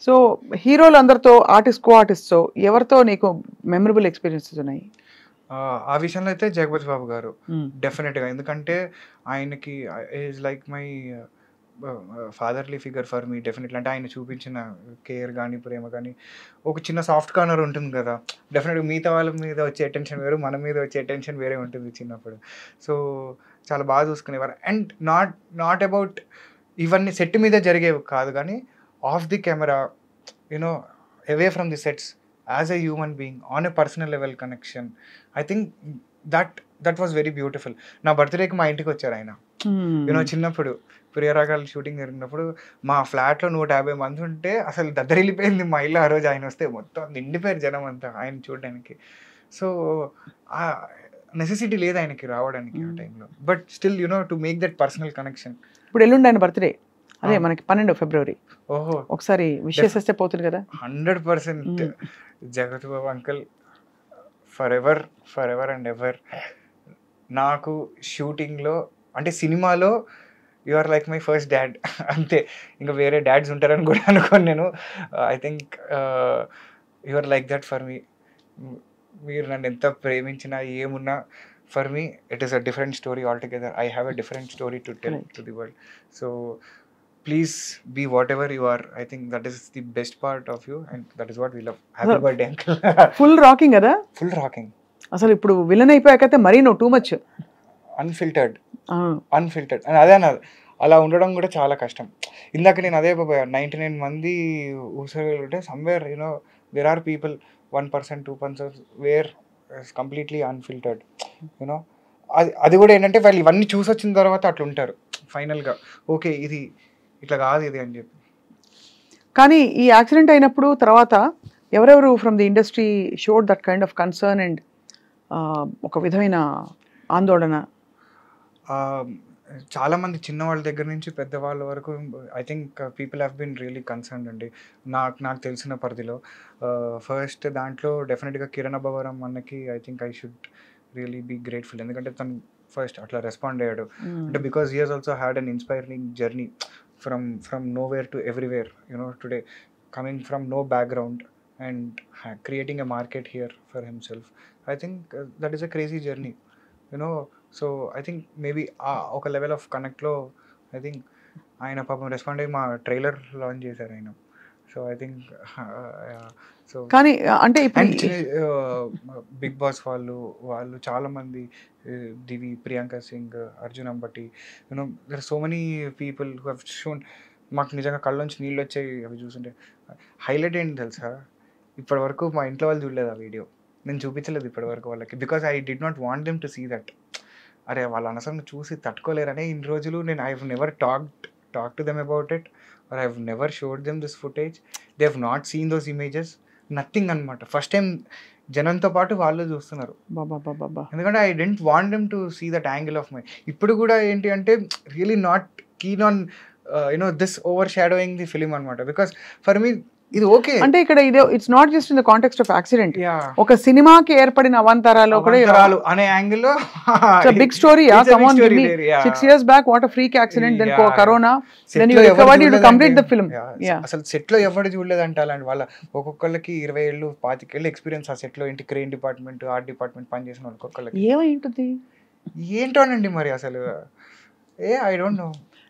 So హీరోలు అందరితో కో ఆర్టిస్ట్తో ఎవరితో నీకు మెమరబుల్ ఎక్స్పీరియన్సెస్ ఉన్నాయి? ఆ విషయంలో అయితే జగపతి బాబు గారు డెఫినెట్గా. ఎందుకంటే ఆయనకి is like my fatherly figure for me definitely. అంటే ఆయన చూపించిన కేర్ కానీ ప్రేమ కానీ ఒక చిన్న సాఫ్ట్ కార్నర్ ఉంటుంది కదా, డెఫినెట్గా మిగతా వాళ్ళ మీద వచ్చే అటెన్షన్ వేరు, మన మీద వచ్చే అటెన్షన్ వేరే ఉంటుంది చిన్నప్పుడు. సో చాలా బాగా చూసుకునేవారు. అండ్ నాట్ అబౌట్ ఇవన్నీ సెట్ మీద జరిగేవి కాదు, కానీ of the camera, you know, away from the sets, as a human being on a personal level connection. I think that was very beautiful. నా బర్త్డేకి మా ఇంటికి వచ్చారు ఆయన. యూనో చిన్నప్పుడు ప్రియరాగాలు షూటింగ్ జరిగినప్పుడు మా ఫ్లాట్లో 150 మంది ఉంటే అసలు దద్దరిల్లిపోయింది మా ఇల్లు. ఆ రోజు ఆయన వస్తే మొత్తం నిండిపోయారు జనం అంతా ఆయన చూడడానికి. సో ఆ నెసెసిటీ లేదు ఆయనకి రావడానికి ఆ టైంలో, but still you know to make that personal connection. ఇప్పుడు ఎల్లుండి ఆయన బర్త్డే, అదే మనకి 12 ఫిబ్రవరి. ఓహో, ఒకసారి విష్ చేసేస్తే పోతుంది కదా. 100% Jagat Babu uncle for ever and ever. నాకు షూటింగ్లో అంటే సినిమాలో you are like my first dad అంతే. ఇంకా వేరే డాడ్స్ ఉంటారని కూడా అనుకోను నేను. I think you are like that for me. మీరు నన్ను ఎంత ప్రేమించినా ఏమున్నా, for me it is a different story all together. I have a different story to tell to the world. So please be what you are. I think that is the best part of you and that is what we love. Happy birthday uncle. Full rocking కదా, full rocking. అసలు ఇప్పుడు villain అయిపోయాకైతే మరీ నువ్వు too much unfiltered and అదే అన్నది. అలా ఉండడం కూడా చాలా కష్టం. ఇందాక నేను అదే 99 మంది ఊసలు ఉంటే సమ్వేర్ యూనో దేర్ there are 1%, 2% were completely unfiltered. You know కూడా ఏంటంటే వాళ్ళు ఇవన్నీ చూసి వచ్చిన తర్వాత అట్లా ఉంటారు ఫైనల్గా, ఓకే ఇది ఇట్లా కాదు ఇది అని చెప్పి. కానీ ఈ యాక్సిడెంట్ అయినప్పుడు తర్వాత ఎవరెవరు from the industry showed that kind of concern and ఒక విధమైన ఆందోళన? చాలామంది చిన్నవాళ్ళ దగ్గర నుంచి పెద్దవాళ్ళ వరకు I think people have been really concerned అండి. నాకు తెలిసిన పరిధిలో ఫస్ట్ దాంట్లో డెఫినెట్గా కిరణ్ అబ్బవరం అన్నకి I think I should really be grateful. ఎందుకంటే తను ఫస్ట్ అట్లా రెస్పాండ్ అయ్యాడు. అంటే because he he's also had an inspiring journey from nowhere to everywhere, you know, today coming from no background and creating a market here for himself. I think that is a crazy journey, you know. So I think maybe ఒక level of కనెక్ట్లో I think ఆయన పాపం respond అయ్యి మా trailer launch చేశారు ఆయన. So I think so కానీ అంటే బిగ్ బాస్ వాళ్ళు చాలామంది, Divi, Priyanka Singh, Arjun Ambati, you know there so many people who have shown. మాకు నిజంగా కళ్ళలోంచి నీళ్ళు వచ్చాయి అవి చూస్తుంటే. హైలైట్ ఏంటి తెలుసా, ఇప్పటి వరకు మా ఇంట్లో వాళ్ళు చూడలేదు ఆ వీడియో. నేను చూపించలేదు ఇప్పటివరకు వాళ్ళకి, because I did not want them to see that. అరే వాళ్ళు అనవసరంగా చూసి తట్టుకోలేరనే ఇన్ని రోజులు నేను I have never talk to them about it, or I have never showed them this footage. They have not seen those images, nothing అనమాట. First time జనంతో పాటు వాళ్ళు చూస్తున్నారు. ఎందుకంటే I don't want them to see that angle of my. ఇప్పుడు కూడా ఏంటి అంటే really not keen on you know this overshadowing the film అనమాట. బికాస్ ఫర్ మీ ఇది ఓకే అంటే ఇక్కడ ఇది it's not just in the context of accident, ఒక సినిమాకి ఏర్పడిన అవాంతరాలు అనే యాంగిల్లో big story. Come on, give me 6 years back what a freak accident, then corona, then you recovered, you complete the film. అసలు సెట్ లో ఎవరు చూడలేదంట అలాంటి వాళ్ళ. ఒక్కొక్కళ్ళకి 20 ఏళ్ళు 25 ఏళ్ళు ఎక్స్పీరియన్స్ ఆ సెట్ లో. ఏంటి క్రెయిన్ డిపార్ట్మెంట్, ఆర్ట్ డిపార్ట్మెంట్ పనిచేసిన వాళ్ళు ఒక్కొక్కళ్ళకి ఏమైంటుంది ఏంటోనండి మరి అసలు I don't know.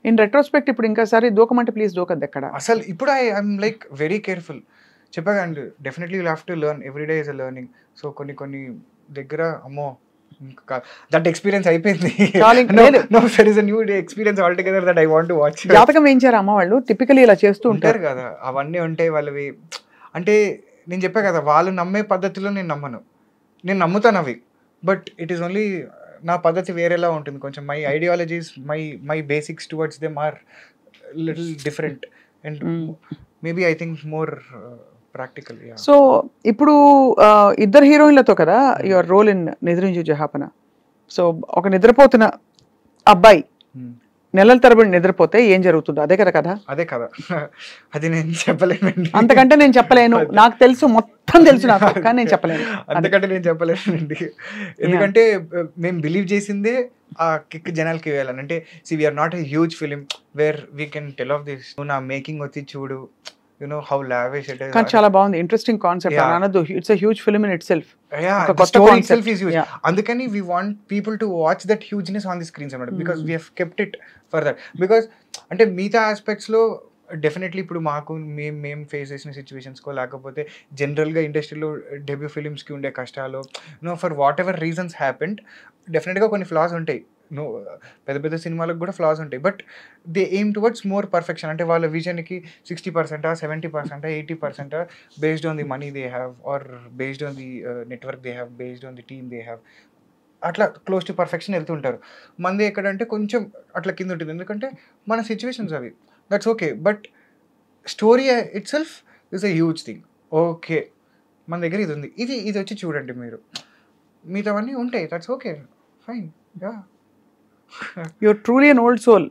In retrospect ఇప్పుడు ఇంకాసారి దూకమంటే ప్లీజ్ దూకద్దు ఎక్కడ అసలు. ఇప్పుడు ఐఎమ్ లైక్ వెరీ కేర్ఫుల్. చెప్పాకండి, definitely you have to learn, everyday is a learning. So కొన్ని దగ్గర అమ్మో దట్ ఎక్స్పీరియన్స్ అయిపోయింది. New experience all together that I want to watch. జాతకం వేయించారు అమ్మ వాళ్ళు, టిపికలీ ఇలా చేస్తూ ఉంటారు కదా. అవన్నీ ఉంటాయి వాళ్ళవి. అంటే నేను చెప్పా కదా, వాళ్ళు నమ్మే పద్ధతిలో నేను నమ్మను. నేను నమ్ముతాను అవి, బట్ ఇట్ ఈస్ ఓన్లీ నా పద్ధతి వేరేలా ఉంటుంది కొంచెం. My ideologies, my basics towards them are little different and maybe I think more practical. So ఇప్పుడు ఇద్దరు హీరోయిన్లతో కదా your role in Nidrinchu Jahapana. So ఒక నిద్రపోతున్న అబ్బాయి నెలల తరబడి నిద్రపోతే ఏం జరుగుతుందో అదే కదా కథ. అదే కదా, అది నేను చెప్పలేనండి. అంతకంటే నేను చెప్పలేను, నాకు తెలుసు, మొత్తం తెలుసు నాకు, కానీ నేను చెప్పలేను. అంతకంటే నేను చెప్పలేనండి. ఎందుకంటే మేము బిలీవ్ చేసిందే ఆ కిక్ జనాలకి వేయాలని. అంటే see we're not a huge film where we can tell of this. నువ్వు నా మేకింగ్ వచ్చి చూడు, హౌ లావిష్ ఇట్ కానీ ఇస్. చాలా బాగుంది, ఇంట్రెస్టింగ్ కాన్సెప్ట్ Yeah. అనొద్దు, it's a huge film in itself. Yeah, ఒక the కొత్త story concept. itself is huge. Yeah. అందుకని we want people to watch that hugeness on the screens అన్నమాట, because we have kept it for that. because అంటే మిగతా aspects లో definitely ఇప్పుడు మాకు మేము ఫేస్ చేసిన సిచ్యువేషన్స్కో లేకపోతే జనరల్గా ఇండస్ట్రీలో డెబ్యూ ఫిలిమ్స్కి ఉండే కష్టాలు, for what ever reasons happened, డెఫినెట్గా కొన్ని ఫ్లాస్ ఉంటాయి. పెద్ద పెద్ద సినిమాలకు కూడా ఫ్లాస్ ఉంటాయి, but they aim towards more perfection. అంటే వాళ్ళ విజన్కి 60%, 70%, 80% based on the money they have, or based on the network they have, based on the team they have. అట్లా క్లోజ్ టు పర్ఫెక్షన్ వెళ్తుంటారు. మంది ఎక్కడంటే కొంచెం అట్లా కింద ఉంటుంది, ఎందుకంటే మన సిచ్యువేషన్స్ అవి. That's okay, but story it self is a huge thing. Okay, మన దగ్గర ఇది ఉంది, ఇది వచ్చి చూడండి మీరు, మిగతావన్నీ ఉంటాయి, that's okay, fine. Yeah, you're truly an old soul.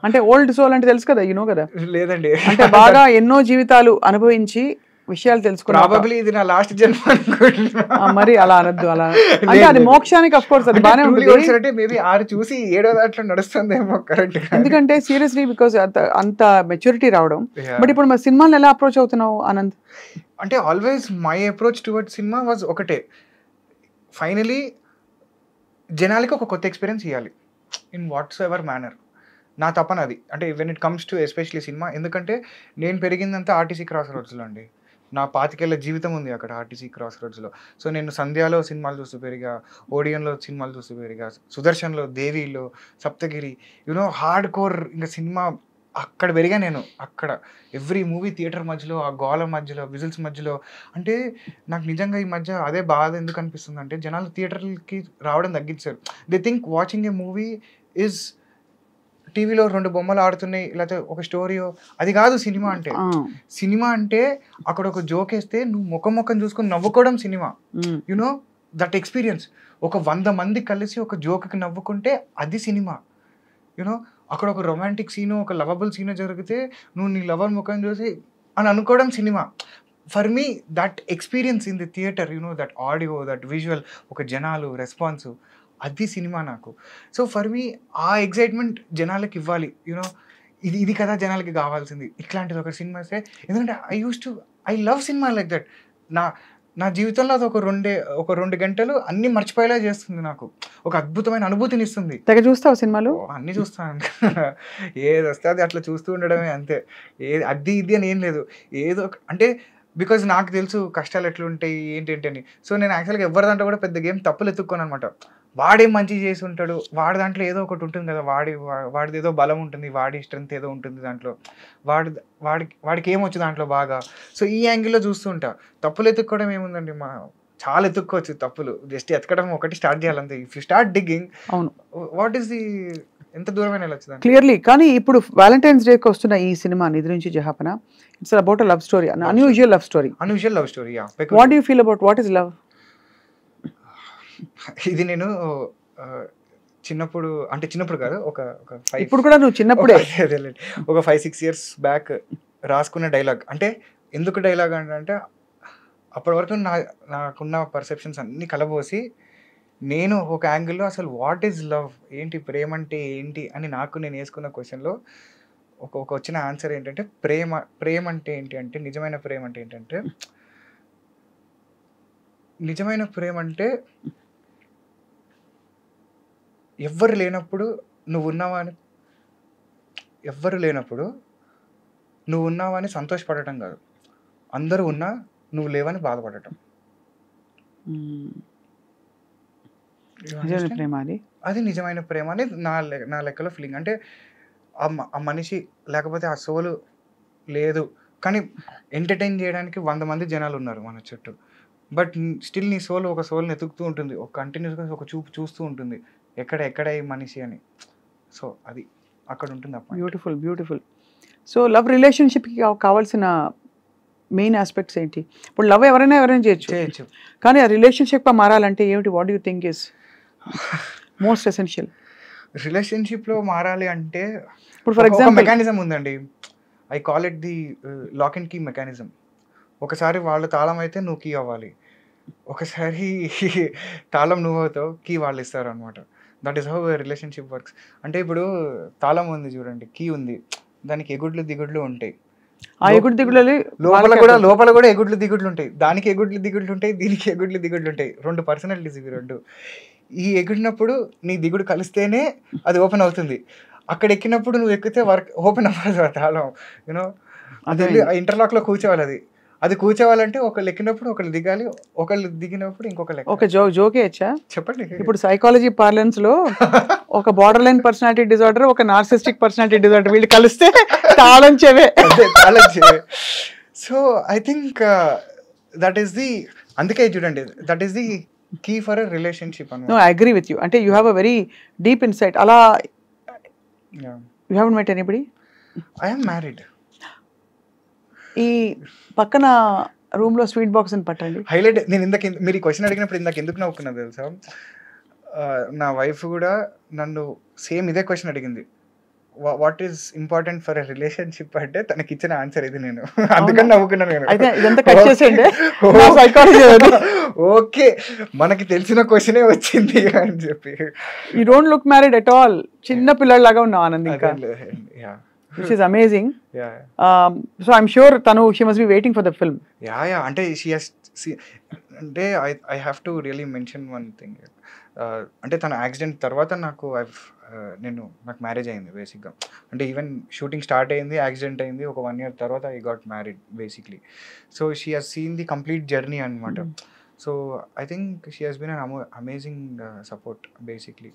అంటే ఓల్డ్ సోల్ అంటే తెలుసు కదా, కదా. లేదండి, అంటే బాగా ఎన్నో జీవితాలు అనుభవించి విషయాలు తెలుసుకున్నా. ప్రాబబ్లీ ఇది నా లాస్ట్ జన్మ అనుకుంటున్నా. మరి అలా అనొద్దు, అలా అంటే అది మోక్షానికి అఫ్ కోర్స్ అది బానే ఉంటుంది. అంటే మేబీ 6 చూసి 7వ దాంట్లో నడుస్తుందేమో కరెక్ట్. ఎందుకంటే సీరియస్లీ బికాస్ అంత మెచ్యూరిటీ రావడం. బట్ ఇప్పుడు మరి సినిమాలను ఎలా అప్రోచ్ అవుతున్నావు ఆనంద్? అంటే always my approach towards cinema was ఒకటే, ఫైనలీ జనాలకి ఒక కొత్త ఎక్స్పీరియన్స్ ఇవ్వాలి ఇన్ వాట్స్ ఎవర్ మేనర్. నా తపన అది. అంటే when it comes to especially cinema, ఎందుకంటే నేను పెరిగిందంతా ఆర్టీసీ క్రాస్ రోడ్స్లో అండి. నా 25 ఏళ్ల జీవితం ఉంది అక్కడ ఆర్టీసీ క్రాస్ రోడ్స్లో. సో నేను సంధ్యాలో సినిమాలు చూస్తూ పెరిగా, ఓడియన్లో సినిమాలు చూస్తూ పెరిగా, సుదర్శన్లో, దేవిలో, సప్తగిరి, హార్డ్ కోర్ ఇంకా సినిమా అక్కడ పెరిగా నేను. అక్కడ ఎవ్రీ మూవీ థియేటర్ మధ్యలో, ఆ గోల మధ్యలో, విజిల్స్ మధ్యలో. అంటే నాకు నిజంగా ఈ మధ్య అదే బాధ ఎందుకు అనిపిస్తుంది అంటే, జనాలు థియేటర్కి రావడం తగ్గించారు. They think watching a movie is టీవీలో 2 బొమ్మలు ఆడుతున్నాయి, లేకపోతే ఒక స్టోరీయో, అది కాదు సినిమా అంటే. సినిమా అంటే అక్కడ ఒక జోక్ వేస్తే నువ్వు ముఖం చూసుకొని నవ్వుకోవడం సినిమా. That experience. ఒక 100 మంది కలిసి ఒక జోక్కి నవ్వుకుంటే అది సినిమా. అక్కడ ఒక రొమాంటిక్ సీను, ఒక లవబుల్ సీను జరిగితే నువ్వు నీ లవర్ ముఖం చూసి అని అనుకోవడం cinema. For me that experience in the theatre, that audio, that visual, ఒక జనాలు రెస్పాన్స్, అది సినిమా నాకు. సో ఫర్ మీ ఆ ఎగ్జైట్మెంట్ జనాలకి ఇవ్వాలి. ఇది కదా జనాలకి కావాల్సింది, ఇట్లాంటిది ఒక సినిమా వస్తే. ఎందుకంటే I love cinema like that. నా జీవితంలో అది ఒక 2 గంటలు అన్నీ మర్చిపోయేలా చేస్తుంది, నాకు ఒక అద్భుతమైన అనుభూతిని ఇస్తుంది. తెగ చూస్తావు సినిమాలు? అన్నీ చూస్తాను. ఏది వస్తే అది అట్లా చూస్తూ ఉండడమే అంతే. అది ఇది అని ఏం లేదు. ఏదో అంటే బికాజ్ నాకు తెలుసు కష్టాలు ఎట్లుంటాయి ఏంటి అని. సో నేను యాక్చువల్గా ఎవరి దాంట్లో కూడా పెద్ద గేమ్ తప్పులు ఎత్తుక్కోను అనమాట. వాడేం మంచి చేసి ఉంటాడు, వాడి దాంట్లో ఏదో ఒకటి ఉంటుంది కదా, వాడిది ఏదో బలం ఉంటుంది, వాడి స్ట్రెంత్ ఏదో ఉంటుంది దాంట్లో, వాడికి ఏమొచ్చు దాంట్లో బాగా. సో ఈ యాంగిల్లో చూస్తూ ఉంటా. తప్పులు ఎత్తుక్కోవడం ఏముందండి, చాలా ఎత్తుక్కోవచ్చు తప్పులు, జస్ట్ ఎతకడం ఒకటి స్టార్ట్ చేయాలంతే. ఇఫ్ యూ స్టార్ట్ డిగ్గింగ్, అవును, వాట్ ఈస్ ది ఎంత దూరమైన వెళ్ళొచ్చు క్లియర్లీ. కానీ ఇప్పుడు వ్యాలంటైన్స్ డేకి వస్తున్న ఈ సినిమా నిద్రించి జహాపన, it's about a love story, unusual love story. Yeah. What do you feel about what is love? ఇది నేను చిన్నప్పుడు కాదు, ఒక ఇప్పుడు కూడా నువ్వు చిన్నప్పుడే ఒక 5-6 years బ్యాక్ రాసుకున్న డైలాగ్. అంటే ఎందుకు డైలాగ్ అంటే అప్పటి వరకు నాకున్న పర్సెప్షన్స్ అన్నీ కలబోసి నేను ఒక యాంగిల్లో అసలు వాట్ ఈజ్ లవ్ ఏంటి, ప్రేమ అంటే ఏంటి అని నాకు నేను వేసుకున్న క్వశ్చన్లో ఒక వచ్చిన ఆన్సర్ ఏంటంటే, ప్రేమ అంటే ఏంటి అంటే, నిజమైన ప్రేమ అంటే ఏంటంటే, నిజమైన ప్రేమ అంటే ఎవ్వరు లేనప్పుడు నువ్వు ఉన్నావా అని సంతోషపడటం కాదు, అందరూ ఉన్నా నువ్వు లేవని బాధపడటం. అది నిజమైన ప్రేమ అని నా లెక్కలో ఫీలింగ్. అంటే ఆ మనిషి లేకపోతే ఆ సోలు లేదు, కానీ ఎంటర్టైన్ చేయడానికి 100 మంది జనాలు ఉన్నారు మన చుట్టూ, బట్ స్టిల్ నీ ఒక సోల్ని ఎతుకుతూ ఉంటుంది, ఒక కంటిన్యూస్గా ఒక చూపు చూస్తూ ఉంటుంది, ఎక్కడ ఈ మనిషి అని. సో అది అక్కడ ఉంటుంది. బ్యూటిఫుల్. సో లవ్ రిలేషన్షిప్కి కావాల్సిన మెయిన్ ఆస్పెక్ట్స్ ఏంటి? ఇప్పుడు లవ్ ఎవరైనా చేయొచ్చు, కానీ ఆ రిలేషన్షిప్ మారాలంటే ఏమిటి? What you think is most essential? రిలేషన్షిప్లో మారాలి అంటే ఇప్పుడు ఫర్ ఎగ్జాంపుల్ మెకానిజం ఉందండి, I call it the lock and key mechanism. ఒకసారి వాళ్ళు తాళం అయితే నువ్వు కీ అవ్వాలి, ఒకసారి తాళం నువ్వు అవుతావు, కీ వాళ్ళు ఇస్తారు అనమాట. That is how relationship works. అంటే ఇప్పుడు తాళం ఉంది చూడండి, కీ ఉంది, దానికి ఎగుడ్లు దిగుడ్లు ఉంటాయి. ఆ ఎగుడు దిగుడులు లోపల కూడా ఎగుడ్లు దిగుడ్లు ఉంటాయి, దానికి ఎగుడ్లు దిగుడ్లు ఉంటాయి, దీనికి ఎగుడ్లు దిగుడ్లు ఉంటాయి. 2 పర్సనాలిటీస్ ఇవి 2. ఈ ఎగిడినప్పుడు నీ దిగుడు కలిస్తేనే అది ఓపెన్ అవుతుంది. అక్కడ ఎక్కినప్పుడు నువ్వు ఎక్కితే వర్క్ ఓపెన్ అవ్వదు తాళం. యూనో అది ఇంటర్లాక్ లో కూర్చోవాలి. అది కూర్చోవాలంటే ఒకళ్ళు ఎక్కినప్పుడు ఒకళ్ళు దిగాలి, ఒకళ్ళు దిగినప్పుడు ఇంకొకళ్ళు. ఒక జోకే ఇచ్చా చెప్పండి. ఇప్పుడు సైకాలజీ పార్లెన్స్ లో ఒక బార్డర్ లైన్ పర్సనాలిటీ డిజార్డర్, ఒక నార్సిస్టిక్ పర్సనాలిటీ డిజార్డర్, వీళ్ళు కలిస్తే తాళం చెవే. So I think that is the, అందుకే చూడండి, that is the key for a relationship. No I agree with you. అంటే you have a very deep insight. అలా you haven't met anybody? I am married. ఈ పక్కన room లో sweet box అని పట్టండి. Highlight. నేను ఇందాక మీరు ఈ క్వశ్చన్ అడిగినప్పుడు ఇందాక ఎందుకు నవ్వుకున్నా తెలుసా? నా వైఫ్ కూడా నన్ను సేమ్ ఇదే క్వశ్చన్ అడిగింది, what is important for a relationship అంటే తనకి ఇచ్చిన ఆన్సర్ ఇది. నేను అందుకని నవ్వుకున్నాను. నేను అయితే ఇదంతా కట్ చేసేయండి. ఓకే, మనకి తెలిసిన క్వశ్చనే వచ్చింది అని చెప్పి. You don't look married at all. చిన్న పిల్లలాగా ఉన్నావు ఆనంద్. ఇంకా which is amazing. So I'm sure she must be waiting for the film. అంటే అంటే I have to really mention one thing. అంటే తన యాక్సిడెంట్ తర్వాత నాకు మ్యారేజ్ అయింది బేసిక్గా. అంటే ఈవెన్ షూటింగ్ స్టార్ట్ అయింది, యాక్సిడెంట్ అయింది, ఒక 1 year తర్వాత I got married basically. So she has seen the complete journey అనమాట. So I think she has been an amazing support basically.